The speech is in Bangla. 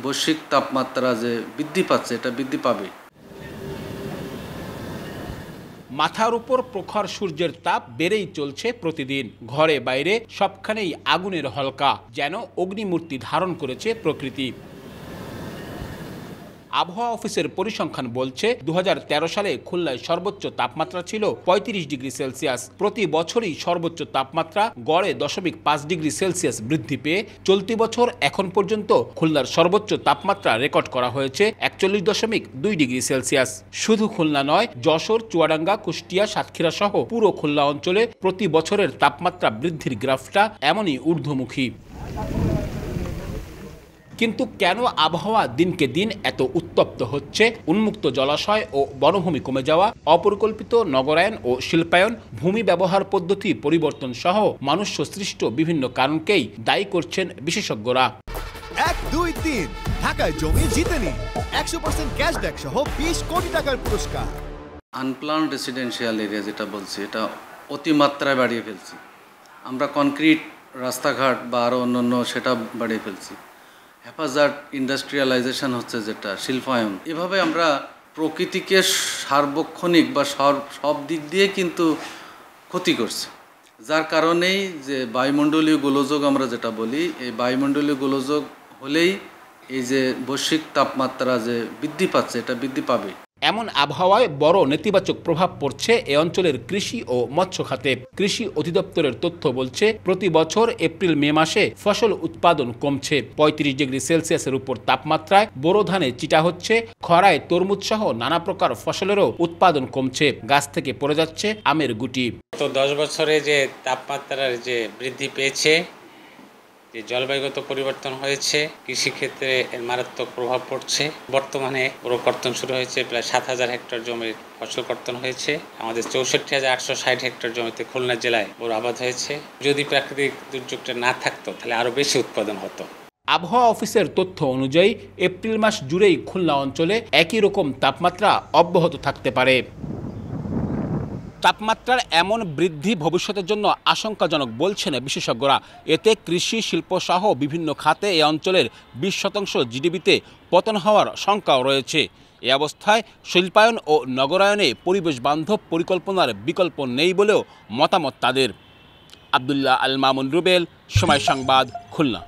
বৈশ্বিক তাপমাত্রা যে বৃদ্ধি পাচ্ছে, এটা বৃদ্ধি পাবে। মাথার উপর প্রখর সূর্যের তাপ বেড়েই চলছে প্রতিদিন। ঘরে বাইরে সবখানেই আগুনের হলকা, যেন অগ্নিমূর্তি ধারণ করেছে প্রকৃতি। আবহাওয়া অফিসের পরিসংখ্যান বলছে 2013 সালে খুলনায় সর্বোচ্চ তাপমাত্রা ছিল 35 ডিগ্রি সেলসিয়াস। প্রতি বছরই সর্বোচ্চ তাপমাত্রা গড়ে 0.5 ডিগ্রি সেলসিয়াস বৃদ্ধি পেয়ে চলতি বছর এখন পর্যন্ত খুলনার সর্বোচ্চ তাপমাত্রা রেকর্ড করা হয়েছে 41.2 ডিগ্রি সেলসিয়াস। শুধু খুলনা নয়, যশোর, চুয়াডাঙ্গা, কুষ্টিয়া, সাতক্ষীরা সহ পুরো খুলনা অঞ্চলে প্রতি বছরের তাপমাত্রা বৃদ্ধির গ্রাফটা এমনই ঊর্ধ্বমুখী। কিন্তু কেন আবহাওয়া দিনকে দিন এত উত্তপ্ত হচ্ছে? উন্মুক্ত জলাশয় ও বনভূমি কমে যাওয়া, অপরিকল্পিত নগরায়ন ও শিল্পায়ন, ভূমি ব্যবহার পদ্ধতি পরিবর্তন সহ মানুষ সৃষ্ট বিভিন্ন কারণকেই দায়ী করছেন বিশেষজ্ঞরা। 1, 2, 3 ঢাকায় জমি জিতে নিন 100% ক্যাশব্যাক সহ 20 কোটি টাকার পুরস্কার। আনপ্লান রেসিডেন্সিয়াল এরিয়া যেটা বলছি, এটা অতিমাত্রায় বাড়িয়ে ফেলছি আমরা। কনক্রিট রাস্তাঘাট বা আরও অন্যান্য সেটা বাড়িয়ে ফেলছি। হেফাজত ইন্ডাস্ট্রিয়ালাইজেশন হচ্ছে, যেটা শিল্পায়ন। এভাবে আমরা প্রকৃতিকে সার্বক্ষণিক বা সব দিক দিয়ে কিন্তু ক্ষতি করছি, যার কারণেই যে বায়ুমণ্ডলীয় গোলযোগ আমরা যেটা বলি, এই বায়ুমণ্ডলীয় গোলযোগ হলেই এই যে বৈশ্বিক তাপমাত্রা যে বৃদ্ধি পাচ্ছে, এটা বৃদ্ধি পাবে। এমন আবহাওয়ায় বড় নেতিবাচক প্রভাব পড়ছে এ অঞ্চলের কৃষি ও মৎস্য খাতে। কৃষি অধিদপ্তরের তথ্য বলছে, প্রতি বছর এপ্রিল-মে মাসে ফসল উৎপাদন কমছে। 35 ডিগ্রি সেলসিয়াসের উপর তাপমাত্রায় বোরো ধানে চিটা হচ্ছে, খরায় তরমুজ সহ নানা প্রকার ফসলেরও উৎপাদন কমছে। গাছ থেকে পড়ে যাচ্ছে আমের গুটি। তো 10 বছরে যে তাপমাত্রার যে বৃদ্ধি পেয়েছে, যে জলবায়ুগত পরিবর্তন হয়েছে, কৃষিক্ষেত্রে এর মারাত্মক প্রভাব পড়ছে। বর্তমানে বোরো কর্তন শুরু হয়েছে, প্রায় 7,000 হেক্টর জমির ফসল কর্তন হয়েছে। আমাদের 64,860 হেক্টর জমিতে খুলনা জেলায় বোরো আবাদ হয়েছে। যদি প্রাকৃতিক দুর্যোগটা না থাকতো, তাহলে আরও বেশি উৎপাদন হতো। আবহাওয়া অফিসের তথ্য অনুযায়ী এপ্রিল মাস জুড়েই খুলনা অঞ্চলে একই রকম তাপমাত্রা অব্যাহত থাকতে পারে। তাপমাত্রার এমন বৃদ্ধি ভবিষ্যতের জন্য আশঙ্কাজনক বলছেন বিশেষজ্ঞরা। এতে কৃষি, শিল্প সহ বিভিন্ন খাতে এ অঞ্চলের 20% জিডিপিতে পতন হওয়ার শঙ্কাও রয়েছে। এ অবস্থায় শিল্পায়ন ও নগরায়নে পরিবেশ বান্ধব পরিকল্পনার বিকল্প নেই বলেও মতামত তাদের। আব্দুল্লাহ আল মামুন রুবেল, সময় সংবাদ, খুলনা।